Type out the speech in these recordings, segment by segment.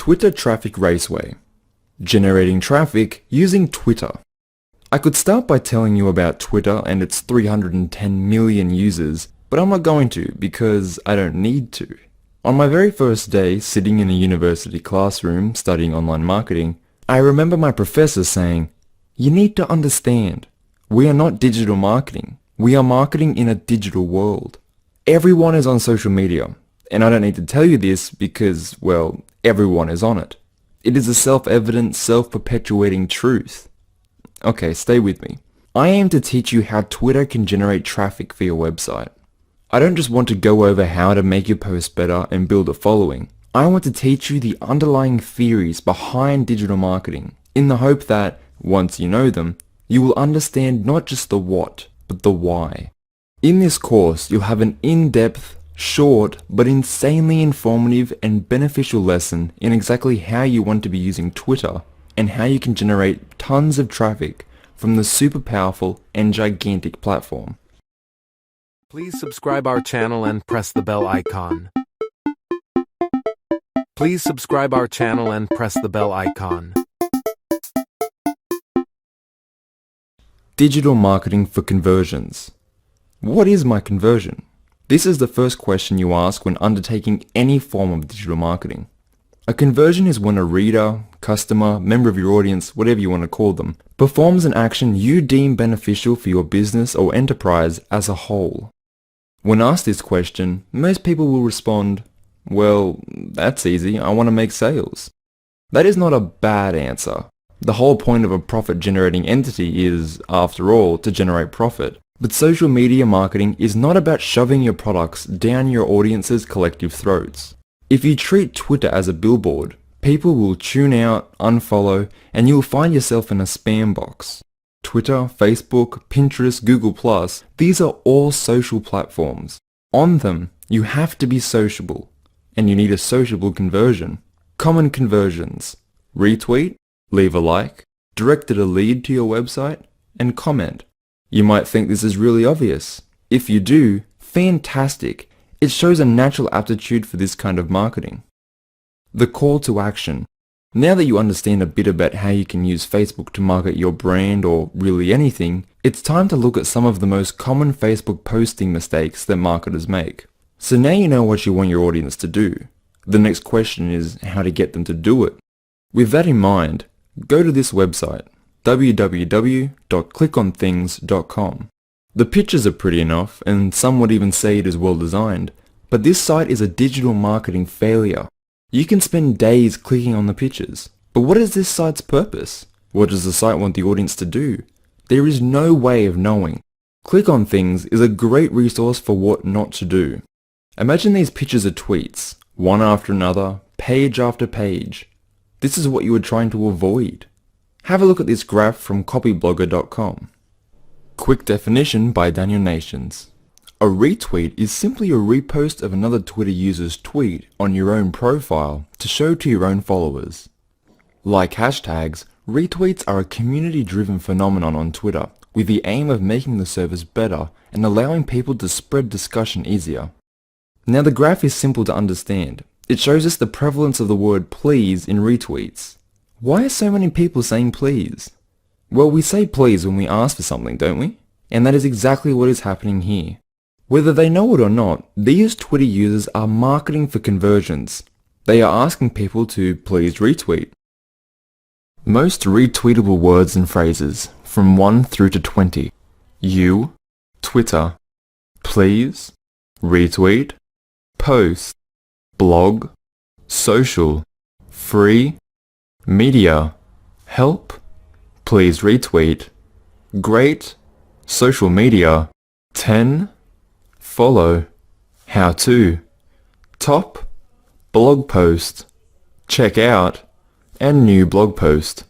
Twitter Traffic Raceway. Generating traffic using Twitter. I could start by telling you about Twitter and its 310 million users, but I'm not going to because I don't need to. On my very first day sitting in a university classroom studying online marketing, I remember my professor saying, "You need to understand, we are not digital marketing. We are marketing in a digital world. Everyone is on social media, and I don't need to tell you this because, well, everyone is on it. It is a self-evident, self-perpetuating truth." Okay, stay with me. I aim to teach you how Twitter can generate traffic for your website. I don't just want to go over how to make your post better and build a following. I want to teach you the underlying theories behind digital marketing in the hope that, once you know them, you will understand not just the what, but the why. In this course, you'll have an in-depth, short, but insanely informative and beneficial lesson in exactly how you want to be using Twitter and how you can generate tons of traffic from the super powerful and gigantic platform. Please subscribe our channel and press the bell icon. Please subscribe our channel and press the bell icon. Digital marketing for conversions. What is my conversion? This is the first question you ask when undertaking any form of digital marketing. A conversion is when a reader, customer, member of your audience, whatever you want to call them, performs an action you deem beneficial for your business or enterprise as a whole. When asked this question, most people will respond, "Well, that's easy, I want to make sales." That is not a bad answer. The whole point of a profit-generating entity is, after all, to generate profit. But social media marketing is not about shoving your products down your audience's collective throats. If you treat Twitter as a billboard, people will tune out, unfollow, and you will find yourself in a spam box. Twitter, Facebook, Pinterest, Google+, these are all social platforms. On them, you have to be sociable, and you need a sociable conversion. Common conversions: retweet, leave a like, directed a lead to your website, and comment. You might think this is really obvious. If you do, fantastic. It shows a natural aptitude for this kind of marketing. The call to action. Now that you understand a bit about how you can use Facebook to market your brand or really anything, it's time to look at some of the most common Facebook posting mistakes that marketers make. So now you know what you want your audience to do. The next question is how to get them to do it. With that in mind, go to this website, www.clickonthings.com. The pictures are pretty enough, and some would even say it is well designed, but this site is a digital marketing failure. You can spend days clicking on the pictures, but what is this site's purpose? What does the site want the audience to do? There is no way of knowing. Click on Things is a great resource for what not to do. Imagine these pictures are tweets, one after another, page after page. This is what you are trying to avoid. Have a look at this graph from copyblogger.com. Quick definition by Daniel Nations. A retweet is simply a repost of another Twitter user's tweet on your own profile to show to your own followers. Like hashtags, retweets are a community-driven phenomenon on Twitter with the aim of making the service better and allowing people to spread discussion easier. Now the graph is simple to understand. It shows us the prevalence of the word please in retweets. Why are so many people saying please? Well, we say please when we ask for something, don't we? And that is exactly what is happening here. Whether they know it or not, these Twitter users are marketing for conversions. They are asking people to please retweet. Most retweetable words and phrases, from 1 through to 20. You, Twitter, please, retweet, post, blog, social, free, media, help, please retweet, great, social media, 10, follow, how to, top, blog post, check out, and new blog post.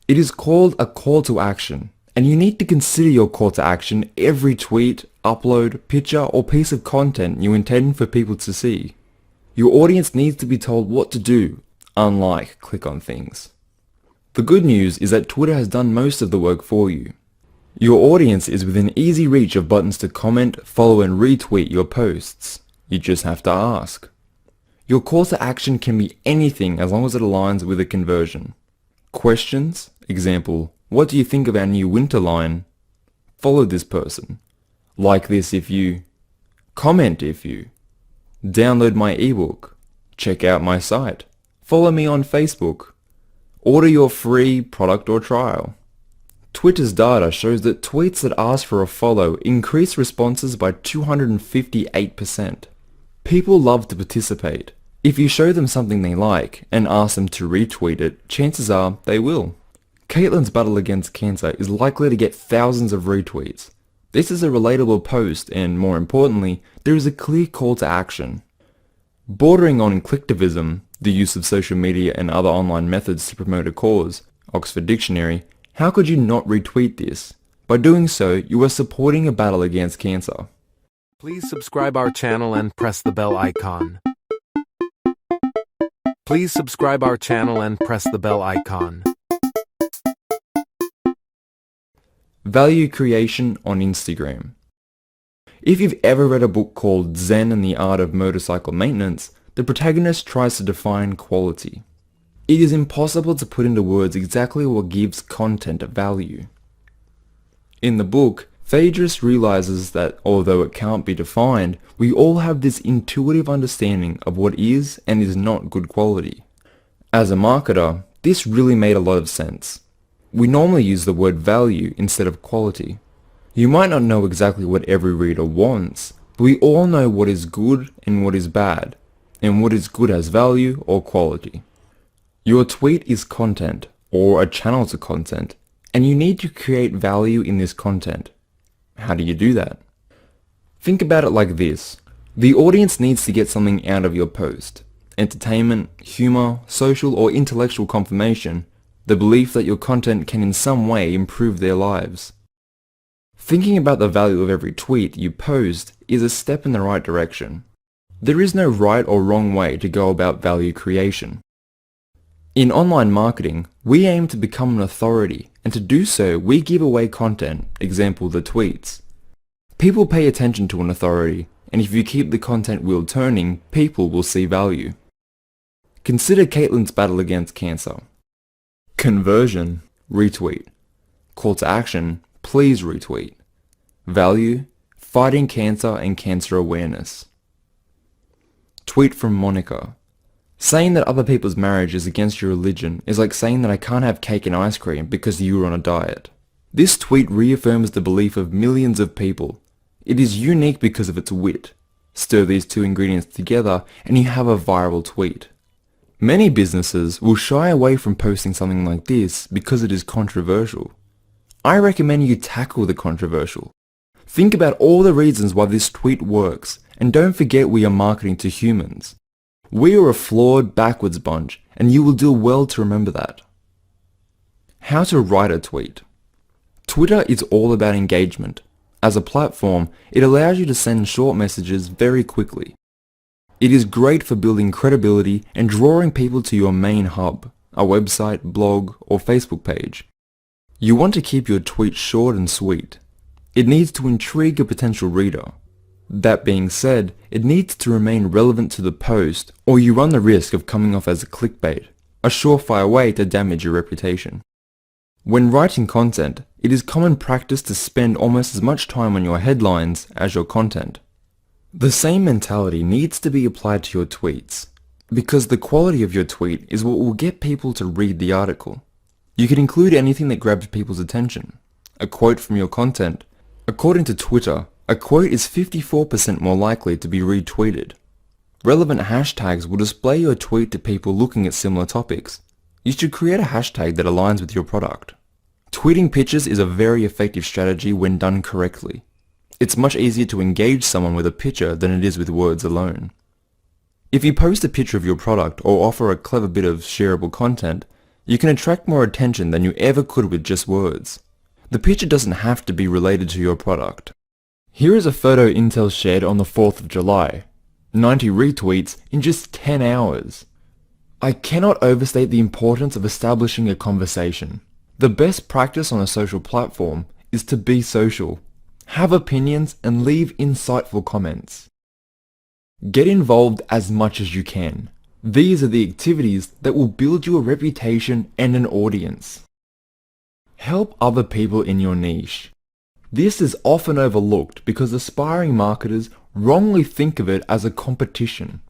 It is called a call to action, and you need to consider your call to action every tweet, upload, picture, or piece of content you intend for people to see. Your audience needs to be told what to do, unlike click on things. The good news is that Twitter has done most of the work for you. Your audience is within easy reach of buttons to comment, follow, and retweet your posts. You just have to ask. Your call to action can be anything as long as it aligns with a conversion. Questions, example, what do you think of our new winter line? Follow this person. Like this if you. Comment if you. Download my ebook. Check out my site. Follow me on Facebook. Order your free product or trial. Twitter's data shows that tweets that ask for a follow increase responses by 258%. People love to participate. If you show them something they like and ask them to retweet it, chances are they will. Caitlin's battle against cancer is likely to get thousands of retweets. This is a relatable post and, more importantly, there is a clear call to action. Bordering on clicktivism, the use of social media and other online methods to promote a cause, Oxford Dictionary, how could you not retweet this? By doing so, you are supporting a battle against cancer. Please subscribe our channel and press the bell icon. Please subscribe our channel and press the bell icon. Value creation on Instagram. If you've ever read a book called Zen and the Art of Motorcycle Maintenance, the protagonist tries to define quality. It is impossible to put into words exactly what gives content value. In the book, Phaedrus realizes that although it can't be defined, we all have this intuitive understanding of what is and is not good quality. As a marketer, this really made a lot of sense. We normally use the word value instead of quality. You might not know exactly what every reader wants, but we all know what is good and what is bad, and what is good has value or quality. Your tweet is content, or a channel to content, and you need to create value in this content. How do you do that? Think about it like this. The audience needs to get something out of your post. Entertainment, humor, social or intellectual confirmation, the belief that your content can in some way improve their lives. Thinking about the value of every tweet you post is a step in the right direction. There is no right or wrong way to go about value creation. In online marketing, we aim to become an authority, and to do so, we give away content, example the tweets. People pay attention to an authority, and if you keep the content wheel turning, people will see value. Consider Caitlin's battle against cancer. Conversion, retweet. Call to action, please retweet. Value, fighting cancer and cancer awareness. Tweet from Monica. Saying that other people's marriage is against your religion is like saying that I can't have cake and ice cream because you were on a diet. This tweet reaffirms the belief of millions of people. It is unique because of its wit. Stir these two ingredients together and you have a viral tweet. Many businesses will shy away from posting something like this because it is controversial. I recommend you tackle the controversial. Think about all the reasons why this tweet works, and don't forget we are marketing to humans. We are a flawed, backwards bunch, and you will do well to remember that. How to write a tweet. Twitter is all about engagement. As a platform, it allows you to send short messages very quickly. It is great for building credibility and drawing people to your main hub, a website, blog, or Facebook page. You want to keep your tweet short and sweet. It needs to intrigue a potential reader. That being said, it needs to remain relevant to the post, or you run the risk of coming off as a clickbait, a surefire way to damage your reputation. When writing content, it is common practice to spend almost as much time on your headlines as your content. The same mentality needs to be applied to your tweets, because the quality of your tweet is what will get people to read the article. You can include anything that grabs people's attention. A quote from your content. According to Twitter, a quote is 54% more likely to be retweeted. Relevant hashtags will display your tweet to people looking at similar topics. You should create a hashtag that aligns with your product. Tweeting pictures is a very effective strategy when done correctly. It's much easier to engage someone with a picture than it is with words alone. If you post a picture of your product or offer a clever bit of shareable content, you can attract more attention than you ever could with just words. The picture doesn't have to be related to your product. Here is a photo Intel shared on the 4th of July. 90 retweets in just 10 hours. I cannot overstate the importance of establishing a conversation. The best practice on a social platform is to be social. Have opinions and leave insightful comments. Get involved as much as you can. These are the activities that will build you a reputation and an audience. Help other people in your niche. This is often overlooked because aspiring marketers wrongly think of it as a competition.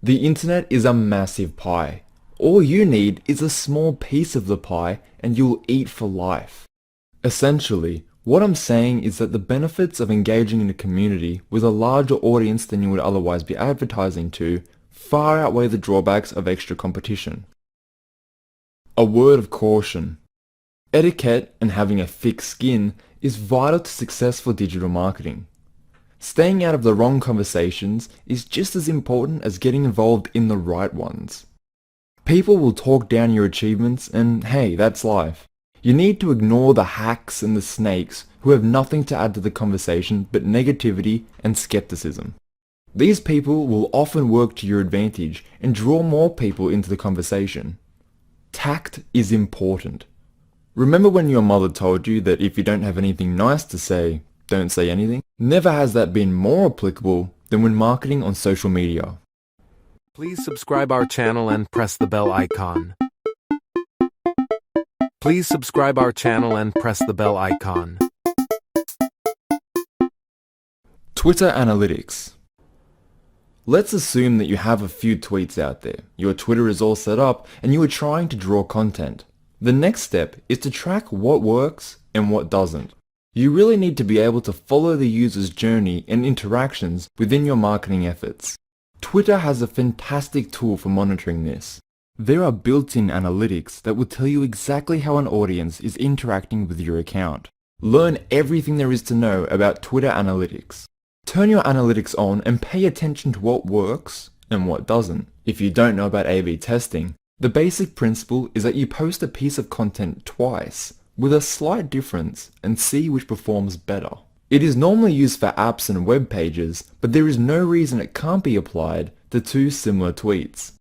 The internet is a massive pie. All you need is a small piece of the pie and you'll eat for life. Essentially, what I'm saying is that the benefits of engaging in a community with a larger audience than you would otherwise be advertising to far outweigh the drawbacks of extra competition. A word of caution. Etiquette and having a thick skin is vital to successful digital marketing. Staying out of the wrong conversations is just as important as getting involved in the right ones. People will talk down your achievements and hey, that's life. You need to ignore the hacks and the snakes who have nothing to add to the conversation but negativity and skepticism. These people will often work to your advantage and draw more people into the conversation. Tact is important. Remember when your mother told you that if you don't have anything nice to say, don't say anything? Never has that been more applicable than when marketing on social media. Please subscribe our channel and press the bell icon. Please subscribe our channel and press the bell icon. Twitter analytics. Let's assume that you have a few tweets out there. Your Twitter is all set up and you are trying to draw content. The next step is to track what works and what doesn't. You really need to be able to follow the user's journey and interactions within your marketing efforts. Twitter has a fantastic tool for monitoring this. There are built-in analytics that will tell you exactly how an audience is interacting with your account. Learn everything there is to know about Twitter analytics. Turn your analytics on and pay attention to what works and what doesn't. If you don't know about A/B testing, the basic principle is that you post a piece of content twice with a slight difference and see which performs better. It is normally used for apps and web pages, but there is no reason it can't be applied to two similar tweets.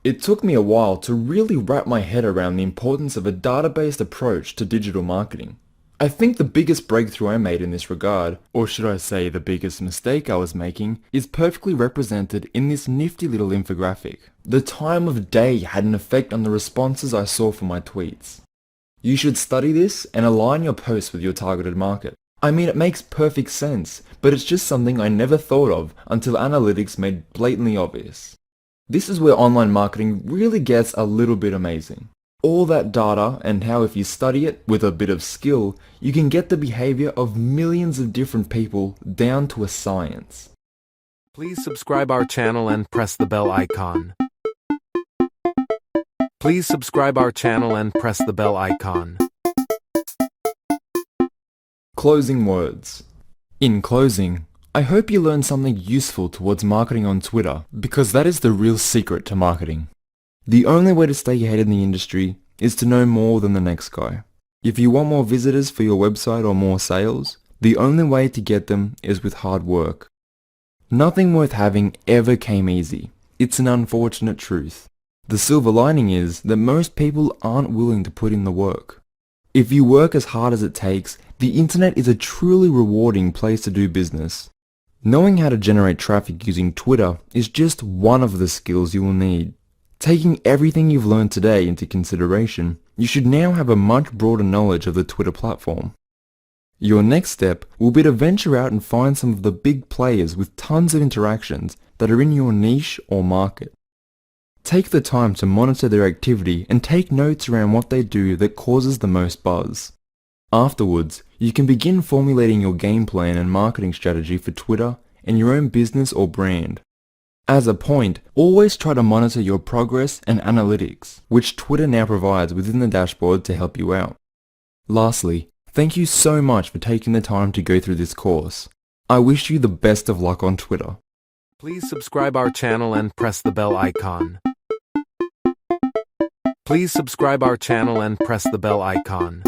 It took me a while to really wrap my head around the importance of a data-based approach to digital marketing. I think the biggest breakthrough I made in this regard, or should I say the biggest mistake I was making, is perfectly represented in this nifty little infographic. The time of day had an effect on the responses I saw for my tweets. You should study this and align your posts with your targeted market. I mean, it makes perfect sense, but it's just something I never thought of until analytics made blatantly obvious. This is where online marketing really gets a little bit amazing. All that data and how if you study it with a bit of skill, you can get the behavior of millions of different people down to a science. Please subscribe our channel and press the bell icon. Please subscribe our channel and press the bell icon. Closing words. In closing, I hope you learned something useful towards marketing on Twitter, because that is the real secret to marketing. The only way to stay ahead in the industry is to know more than the next guy. If you want more visitors for your website or more sales, the only way to get them is with hard work. Nothing worth having ever came easy. It's an unfortunate truth. The silver lining is that most people aren't willing to put in the work. If you work as hard as it takes, the internet is a truly rewarding place to do business. Knowing how to generate traffic using Twitter is just one of the skills you will need. Taking everything you've learned today into consideration, you should now have a much broader knowledge of the Twitter platform. Your next step will be to venture out and find some of the big players with tons of interactions that are in your niche or market. Take the time to monitor their activity and take notes around what they do that causes the most buzz. Afterwards, you can begin formulating your game plan and marketing strategy for Twitter and your own business or brand. As a point, always try to monitor your progress and analytics, which Twitter now provides within the dashboard to help you out. Lastly, thank you so much for taking the time to go through this course. I wish you the best of luck on Twitter. Please subscribe our channel and press the bell icon. Please subscribe our channel and press the bell icon.